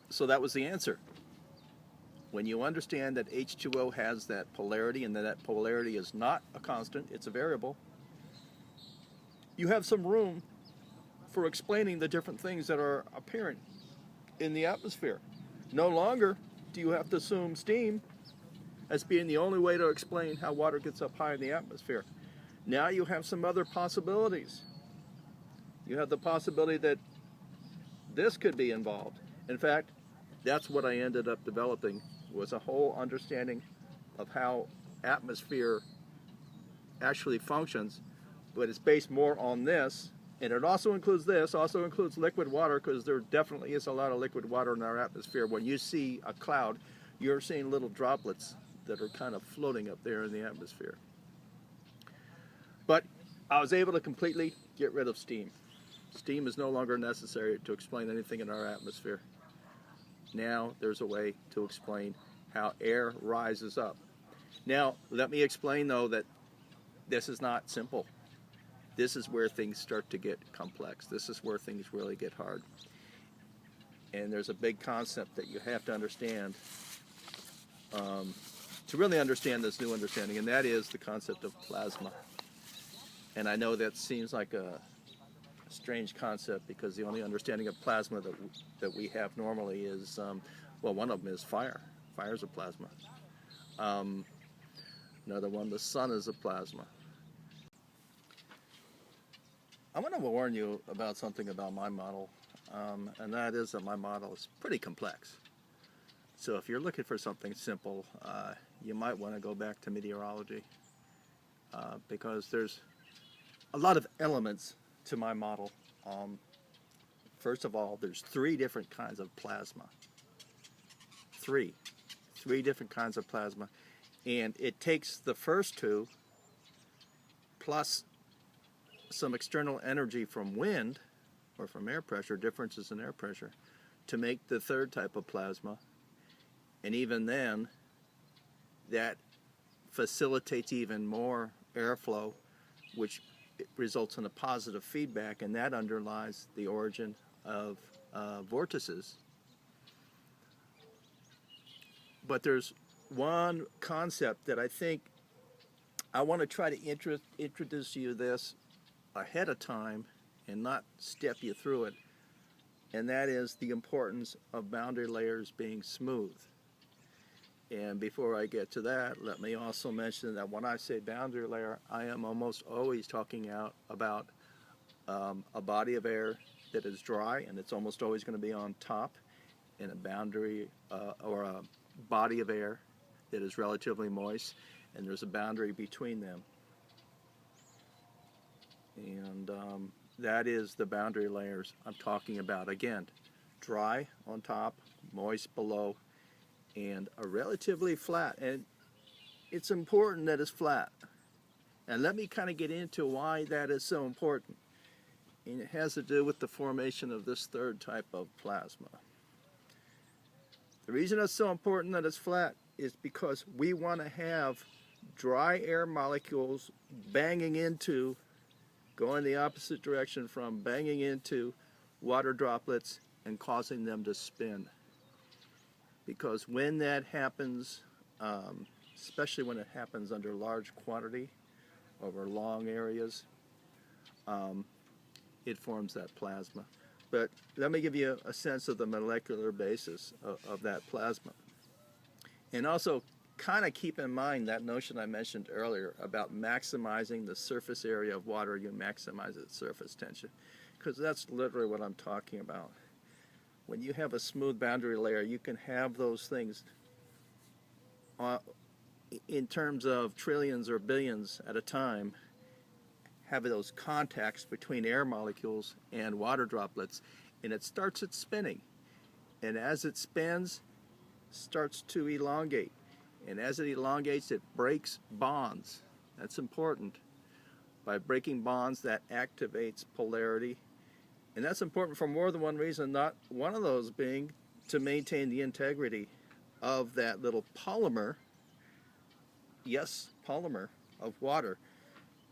So that was the answer. When you understand that H2O has that polarity and that polarity is not a constant, it's a variable, you have some room for explaining the different things that are apparent in the atmosphere. No longer do you have to assume steam as being the only way to explain how water gets up high in the atmosphere. Now you have some other possibilities. You have the possibility that this could be involved. In fact, that's what I ended up developing, was a whole understanding of how atmosphere actually functions, but it's based more on this, and it also includes this, also includes liquid water, because there definitely is a lot of liquid water in our atmosphere. When you see a cloud, you're seeing little droplets that are kind of floating up there in the atmosphere. But I was able to completely get rid of steam. Steam is no longer necessary to explain anything in our atmosphere. Now there's a way to explain how air rises up. Now let me explain though that this is not simple. This is where things start to get complex. This is where things really get hard. And there's a big concept that you have to understand to really understand this new understanding, and that is the concept of plasma. And I know that seems like a strange concept, because the only understanding of plasma that we have normally is, well, one of them is fire. Fire is a plasma. Another one, the sun, is a plasma. I want to warn you about something about my model, and that is that my model is pretty complex. So if you're looking for something simple, you might want to go back to meteorology, because there's a lot of elements to my model. First of all, there's 3 different kinds of plasma. Three different kinds of plasma, and it takes the first 2 plus some external energy from wind or from air pressure, differences in air pressure, to make the 3rd type of plasma. And even then, that facilitates even more airflow, which results in a positive feedback, and that underlies the origin of vortices. But there's one concept that I think I want to try to introduce you to this ahead of time and not step you through it, and that is the importance of boundary layers being smooth. And before I get to that, let me also mention that when I say boundary layer, I am almost always talking about a body of air that is dry, and it's almost always going to be on top, and a boundary or a body of air that is relatively moist, and there's a boundary between them. And that is the boundary layers I'm talking about. Again, dry on top, moist below, and a relatively flat. And it's important that it's flat. And let me kind of get into why that is so important. And it has to do with the formation of this 3rd type of plasma. The reason it's so important that it's flat is because we want to have dry air molecules banging into, going the opposite direction from banging into water droplets and causing them to spin. Because when that happens, especially when it happens under large quantity over long areas, it forms that plasma. But let me give you a sense of the molecular basis of that plasma. And also kind of keep in mind that notion I mentioned earlier about maximizing the surface area of water. You maximize its surface tension, because that's literally what I'm talking about. When you have a smooth boundary layer, you can have those things in terms of trillions or billions at a time, have those contacts between air molecules and water droplets, and it starts its spinning. And as it spins, starts to elongate. And as it elongates, it breaks bonds. That's important. By breaking bonds, that activates polarity. And that's important for more than one reason, not one of those being to maintain the integrity of that little polymer, yes, polymer of water,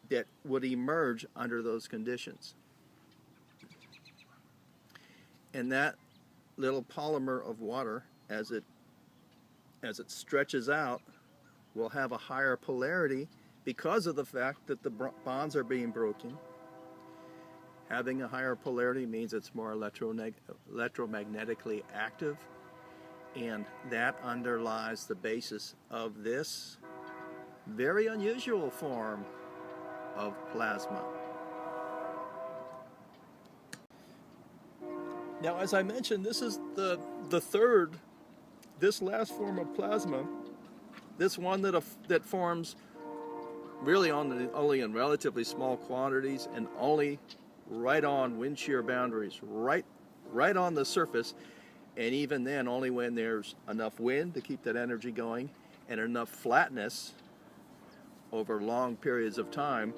that would emerge under those conditions. And that little polymer of water, as it stretches out, will have a higher polarity because of the fact that the bonds are being broken. Having a higher polarity means it's more electromagnetically active, and that underlies the basis of this very unusual form of plasma. Now, as I mentioned, this is the third, this last form of plasma, this one that forms really only in relatively small quantities and only right on wind shear boundaries, right on the surface, and even then only when there's enough wind to keep that energy going and enough flatness over long periods of time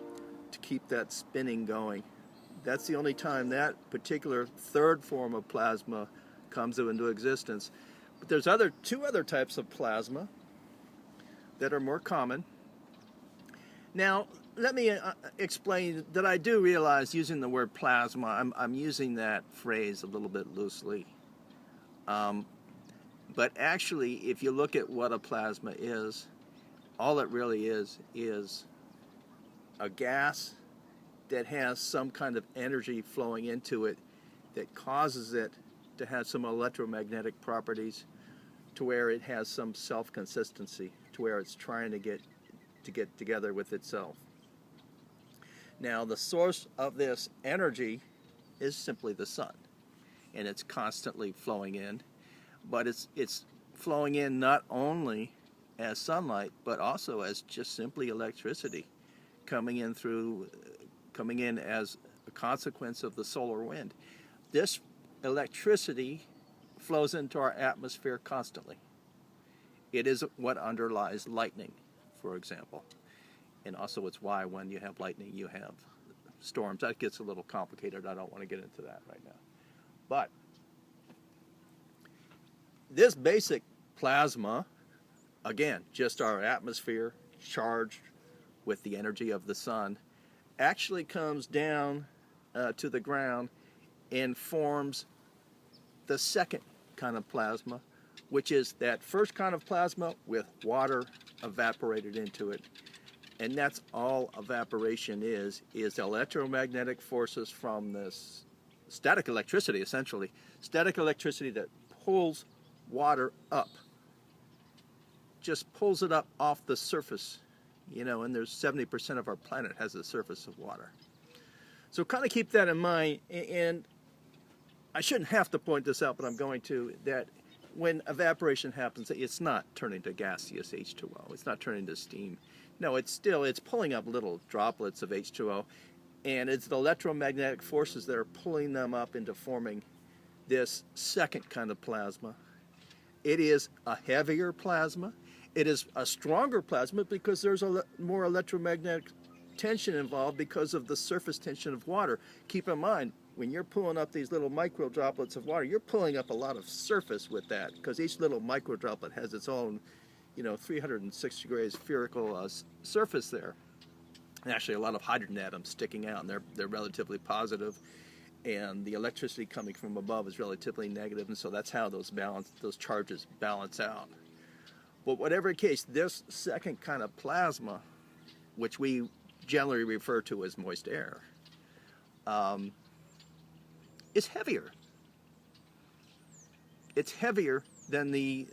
to keep that spinning going. That's the only time that particular third form of plasma comes into existence. But there's two other types of plasma that are more common. Now, let me explain that I do realize using the word plasma, I'm using that phrase a little bit loosely. But actually, if you look at what a plasma is, all it really is a gas that has some kind of energy flowing into it that causes it to have some electromagnetic properties to where it has some self-consistency, to where it's trying to get together with itself. Now, the source of this energy is simply the sun, and it's constantly flowing in, but it's flowing in not only as sunlight, but also as just simply electricity coming in as a consequence of the solar wind. This electricity flows into our atmosphere constantly. It is what underlies lightning, for example. And also it's why when you have lightning, you have storms. That gets a little complicated. I don't want to get into that right now. But this basic plasma, again, just our atmosphere charged with the energy of the sun, actually comes down to the ground and forms the second kind of plasma, which is that first kind of plasma with water evaporated into it. And that's all evaporation is electromagnetic forces from this static electricity, essentially. Static electricity that pulls water up, just pulls it up off the surface, and there's 70% of our planet has a surface of water. So kind of keep that in mind, and I shouldn't have to point this out, but I'm going to, that when evaporation happens, it's not turning to gaseous H2O. It's not turning to steam. No, it's pulling up little droplets of H2O, and it's the electromagnetic forces that are pulling them up into forming this second kind of plasma. It is a heavier plasma. It is a stronger plasma because there's more electromagnetic tension involved because of the surface tension of water. Keep in mind, when you're pulling up these little micro droplets of water, you're pulling up a lot of surface with that, because each little micro droplet has its own 360 degrees spherical surface there. And actually a lot of hydrogen atoms sticking out, and they're relatively positive, and the electricity coming from above is relatively negative, and so that's how those charges balance out. But whatever case, this second kind of plasma, which we generally refer to as moist air, is heavier. It's heavier than the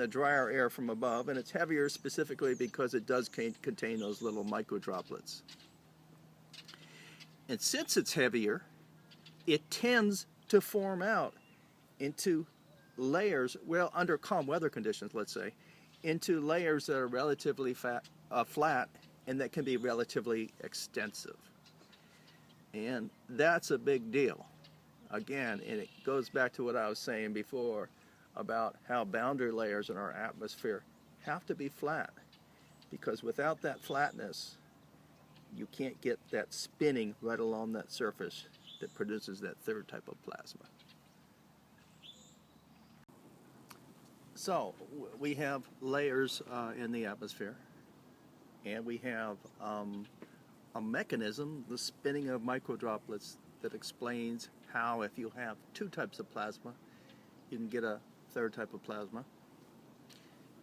drier air from above, and it's heavier specifically because it does contain those little micro droplets. And since it's heavier, it tends to form out into layers, well, under calm weather conditions, let's say, into layers that are relatively flat and that can be relatively extensive. And that's a big deal. Again, and it goes back to what I was saying before about how boundary layers in our atmosphere have to be flat, because without that flatness, you can't get that spinning right along that surface that produces that third type of plasma. So we have layers in the atmosphere, and we have a mechanism, the spinning of microdroplets, that explains how, if you have two types of plasma, you can get a third type of plasma.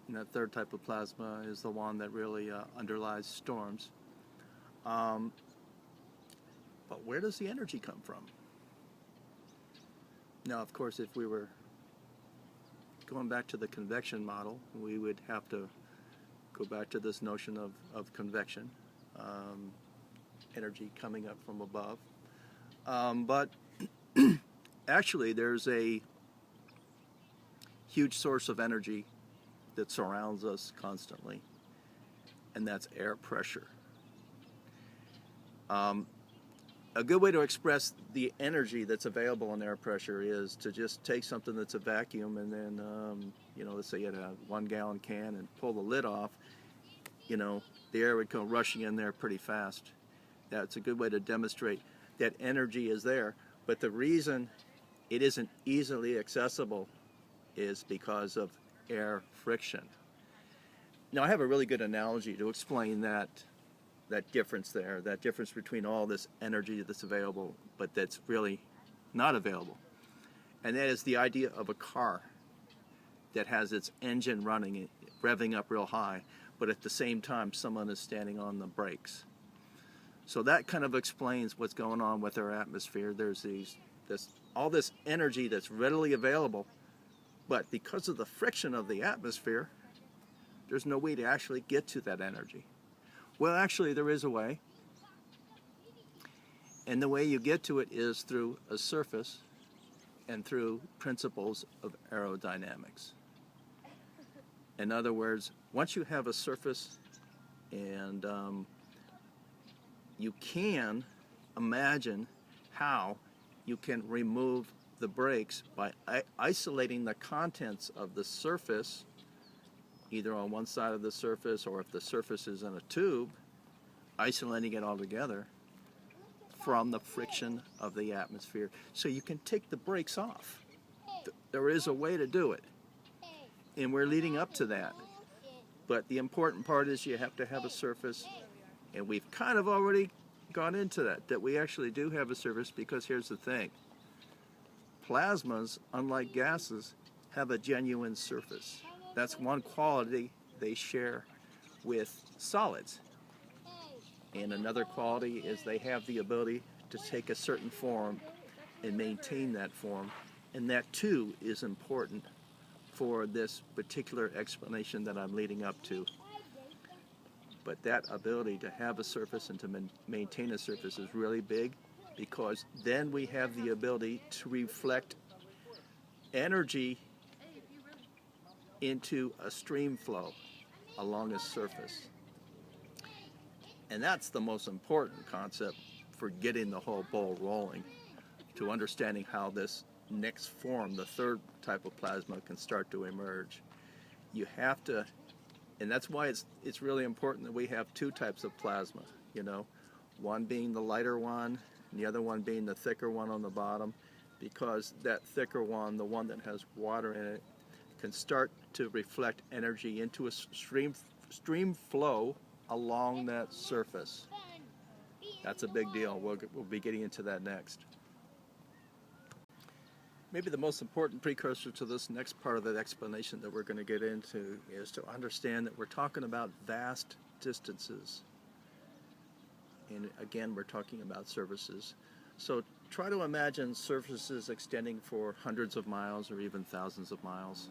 And that third type of plasma is the one that really underlies storms. But where does the energy come from? Now, of course, if we were going back to the convection model, we would have to go back to this notion of convection, energy coming up from above. But actually, there's a huge source of energy that surrounds us constantly, and that's air pressure. A good way to express the energy that's available in air pressure is to just take something that's a vacuum and then, let's say you had a 1 gallon can and pull the lid off, the air would go rushing in there pretty fast. That's a good way to demonstrate that energy is there, but the reason it isn't easily accessible is because of air friction. Now, I have a really good analogy to explain that difference there, that difference between all this energy that's available but that's really not available. And that is the idea of a car that has its engine running, revving up real high, but at the same time someone is standing on the brakes. So that kind of explains what's going on with our atmosphere. There's all this energy that's readily available, but because of the friction of the atmosphere, there's no way to actually get to that energy. Well, actually, there is a way. And the way you get to it is through a surface and through principles of aerodynamics. In other words, once you have a surface and you can imagine how you can remove the brakes by isolating the contents of the surface, either on one side of the surface, or if the surface is in a tube, isolating it all together from the friction of the atmosphere. So you can take the brakes off. There is a way to do it, and we're leading up to that. But the important part is you have to have a surface, and we've kind of already gone into that we actually do have a surface, because here's the thing. Plasmas, unlike gases, have a genuine surface. That's one quality they share with solids. And another quality is they have the ability to take a certain form and maintain that form. And that too is important for this particular explanation that I'm leading up to. But that ability to have a surface and to maintain a surface is really big, because then we have the ability to reflect energy into a stream flow along a surface. And that's the most important concept for getting the whole ball rolling, to understanding how this next form, the third type of plasma, can start to emerge. You have to, and that's why it's really important that we have two types of plasma, one being the lighter one and the other one being the thicker one on the bottom, because that thicker one, the one that has water in it, can start to reflect energy into a stream flow along that surface. That's a big deal. We'll be getting into that next. Maybe the most important precursor to this next part of that explanation that we're going to get into is to understand that we're talking about vast distances. And again, we're talking about surfaces. So try to imagine surfaces extending for hundreds of miles or even thousands of miles.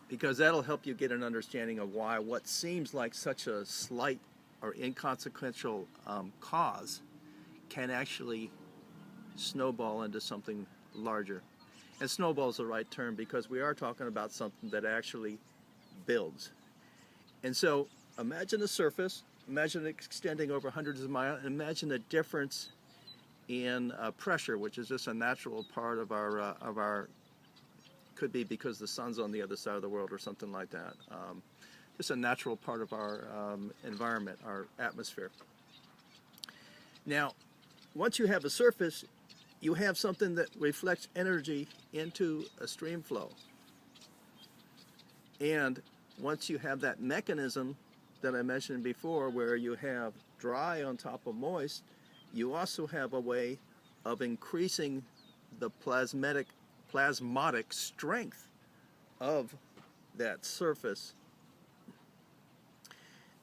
Because that'll help you get an understanding of why what seems like such a slight or inconsequential cause can actually snowball into something larger. And snowball is the right term, because we are talking about something that actually builds. And so imagine a surface, imagine it extending over hundreds of miles, and imagine a difference in pressure, which is just a natural part of our could be because the sun's on the other side of the world or something like that. Just a natural part of our environment, our atmosphere. Now, once you have a surface, you have something that reflects energy into a stream flow. And once you have that mechanism that I mentioned before, where you have dry on top of moist, you also have a way of increasing the plasmatic strength of that surface.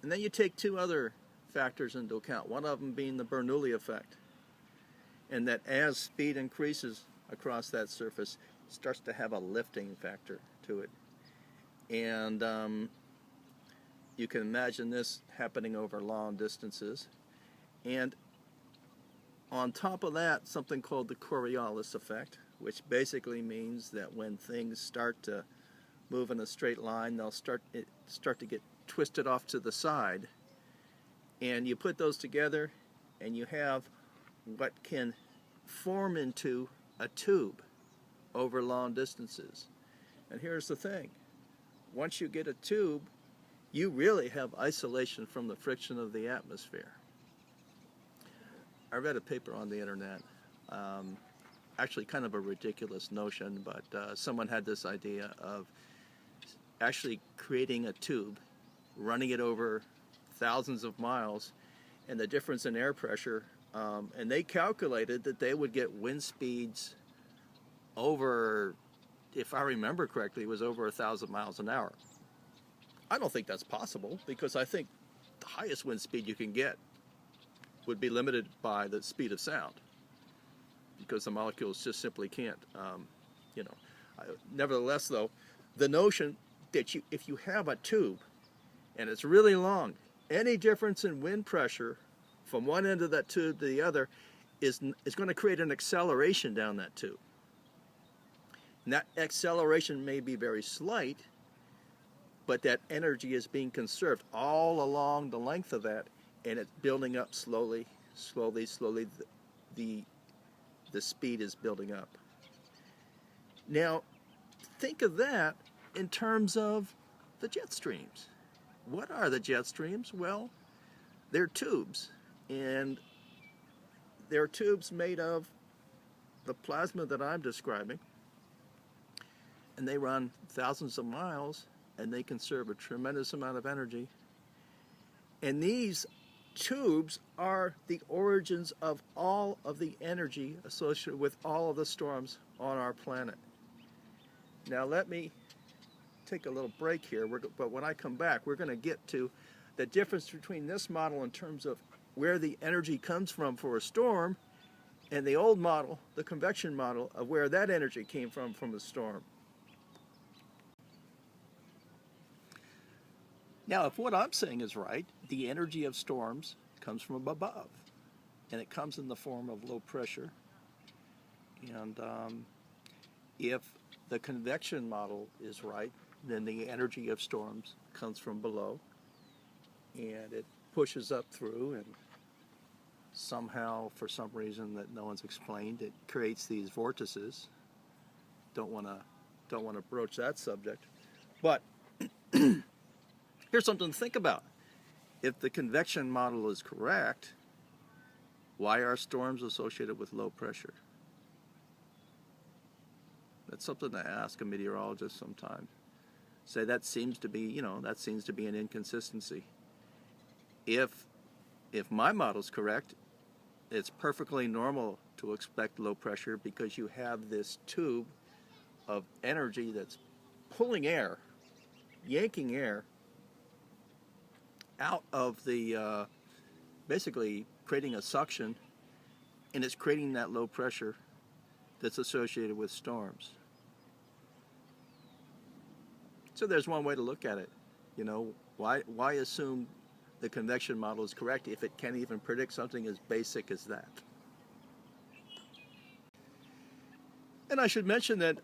And then you take two other factors into account, one of them being the Bernoulli effect, and that as speed increases across that surface, it starts to have a lifting factor to it. And you can imagine this happening over long distances. And on top of that, something called the Coriolis Effect, which basically means that when things start to move in a straight line, they'll start to get twisted off to the side. And you put those together, and you have what can form into a tube over long distances. And here's the thing. Once you get a tube, you really have isolation from the friction of the atmosphere. I read a paper on the internet, actually kind of a ridiculous notion, but someone had this idea of actually creating a tube, running it over thousands of miles, and the difference in air pressure, and they calculated that they would get wind speeds over, if I remember correctly, it was over 1,000 miles an hour. I don't think that's possible, because I think the highest wind speed you can get would be limited by the speed of sound, because the molecules just simply can't, Nevertheless, though, the notion that if you have a tube and it's really long, any difference in wind pressure from one end of that tube to the other is going to create an acceleration down that tube. And that acceleration may be very slight, but that energy is being conserved all along the length of that, and it's building up slowly. The speed is building up. Now, think of that in terms of the jet streams. What are the jet streams? Well, they're tubes, and they're tubes made of the plasma that I'm describing, and they run thousands of miles, and they conserve a tremendous amount of energy. And these tubes are the origins of all of the energy associated with all of the storms on our planet. Now let me take a little break here, but when I come back, we're going to get to the difference between this model in terms of where the energy comes from for a storm, and the old model, the convection model, of where that energy came from a storm. Now, if what I'm saying is right, the energy of storms comes from above, and it comes in the form of low pressure. And if the convection model is right, then the energy of storms comes from below, and it pushes up through, and somehow, for some reason that no one's explained, it creates these vortices. Don't want to broach that subject, but here's something to think about. If the convection model is correct, why are storms associated with low pressure? That's something to ask a meteorologist sometime. Say that seems to be, an inconsistency. If my model's correct, it's perfectly normal to expect low pressure, because you have this tube of energy that's pulling air, yanking air out of the, basically creating a suction, and it's creating that low pressure that's associated with storms. So there's one way to look at it. Why assume the convection model is correct if it can't even predict something as basic as that? And I should mention that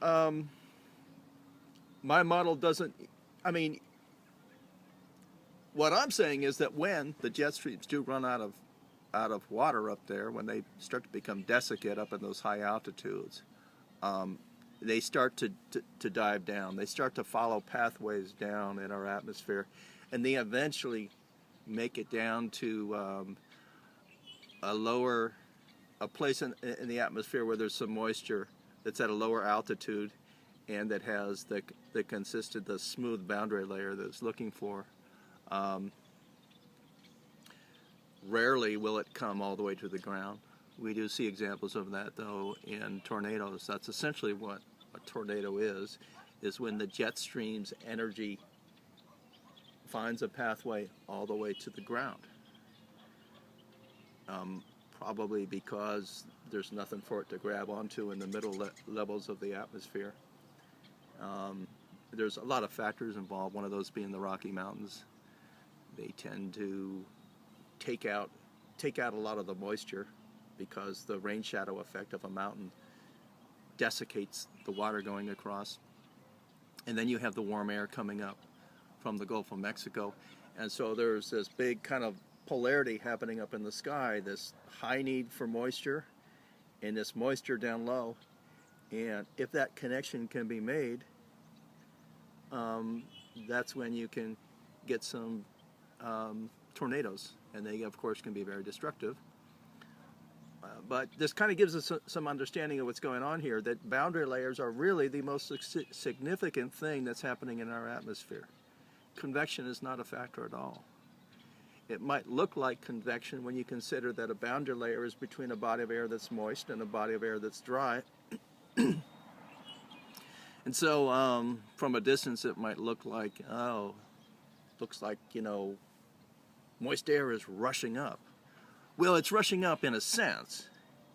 my model doesn't, what I'm saying is that when the jet streams do run out of water up there, when they start to become desiccant up in those high altitudes, they start to dive down. They start to follow pathways down in our atmosphere, and they eventually make it down to a place in the atmosphere where there's some moisture that's at a lower altitude, and that has the smooth boundary layer that it's looking for. Rarely will it come all the way to the ground, We do see examples of that, though, in tornadoes. That's essentially what a tornado is when the jet stream's energy finds a pathway all the way to the ground. Probably because there's nothing for it to grab onto in the middle levels of the atmosphere. There's a lot of factors involved, one of those being the Rocky Mountains. They tend to take out a lot of the moisture because the rain shadow effect of a mountain desiccates the water going across. And then you have the warm air coming up from the Gulf of Mexico. And so there's this big kind of polarity happening up in the sky, this high need for moisture and this moisture down low. And if that connection can be made, that's when you can get some tornadoes, and they of course can be very destructive. But this kind of gives us some understanding of what's going on here, that boundary layers are really the most significant thing that's happening in our atmosphere. Convection is not a factor at all. It might look like convection when you consider that a boundary layer is between a body of air that's moist and a body of air that's dry. And so from a distance it might look like, moist air is rushing up. Well, it's rushing up in a sense.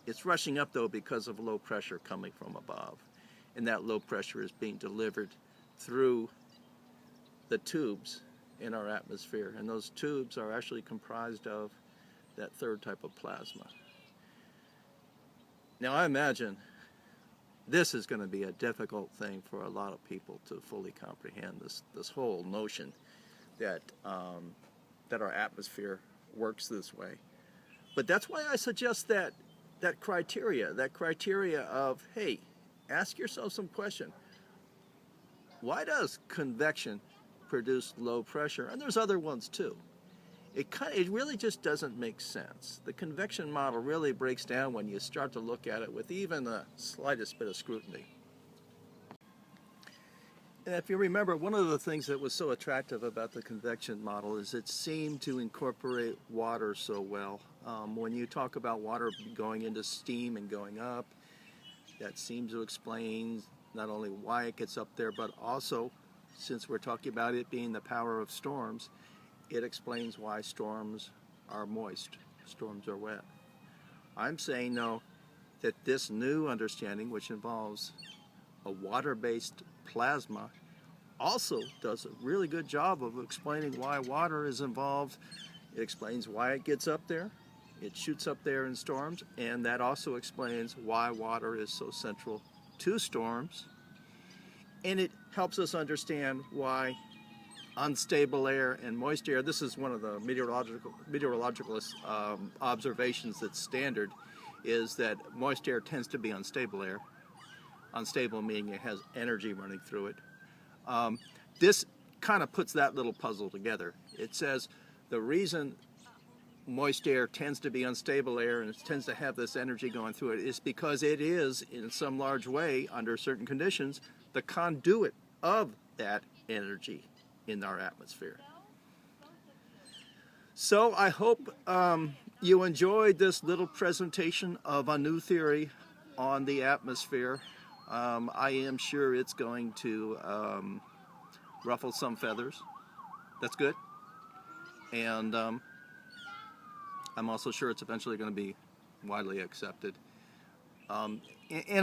It's rushing up, though, because of low pressure coming from above. And that low pressure is being delivered through the tubes in our atmosphere. And those tubes are actually comprised of that third type of plasma. Now, I imagine this is going to be a difficult thing for a lot of people to fully comprehend, this whole notion that our atmosphere works this way. But that's why I suggest that criteria of, hey, ask yourself some question. Why does convection produce low pressure? And there's other ones too. It really just doesn't make sense. The convection model really breaks down when you start to look at it with even the slightest bit of scrutiny. And if you remember, one of the things that was so attractive about the convection model is it seemed to incorporate water so well. When you talk about water going into steam and going up, that seems to explain not only why it gets up there, but also, since we're talking about it being the power of storms, it explains why storms are moist, storms are wet. I'm saying, though, that this new understanding, which involves a water-based plasma, also does a really good job of explaining why water is involved. It explains why it gets up there, it shoots up there in storms, and that also explains why water is so central to storms. And it helps us understand why unstable air and moist air, this is one of the meteorological observations that's standard, is that moist air tends to be unstable air. Unstable meaning it has energy running through it. This kind of puts that little puzzle together. It says the reason moist air tends to be unstable air and it tends to have this energy going through it is because it is, in some large way, under certain conditions, the conduit of that energy in our atmosphere. So I hope you enjoyed this little presentation of a new theory on the atmosphere. I am sure it's going to ruffle some feathers. That's good. And I'm also sure it's eventually going to be widely accepted. And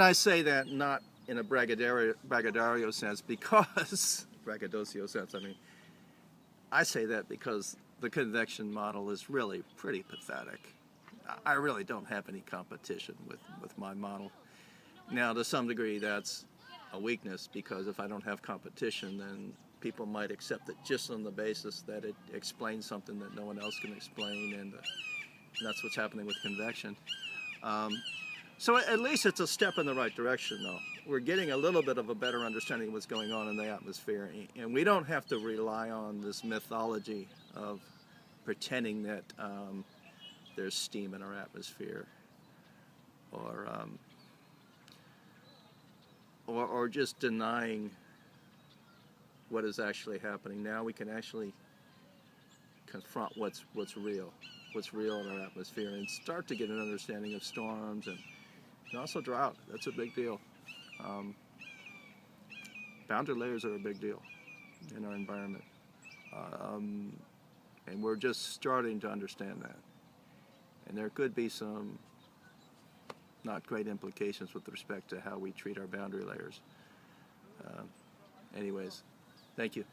I say that not in a braggadocio sense, because braggadocio sense, I mean, I say that because the convection model is really pretty pathetic. I really don't have any competition with my model. Now, to some degree, that's a weakness, because if I don't have competition, then people might accept it just on the basis that it explains something that no one else can explain, and that's what's happening with convection. So at least it's a step in the right direction, though. We're getting a little bit of a better understanding of what's going on in the atmosphere, and we don't have to rely on this mythology of pretending that there's steam in our atmosphere, or just denying what is actually happening. Now we can actually confront what's real in our atmosphere, and start to get an understanding of storms and also drought. That's a big deal. Boundary layers are a big deal in our environment, and we're just starting to understand that. And there could be some not great implications with respect to how we treat our boundary layers. Anyways, thank you.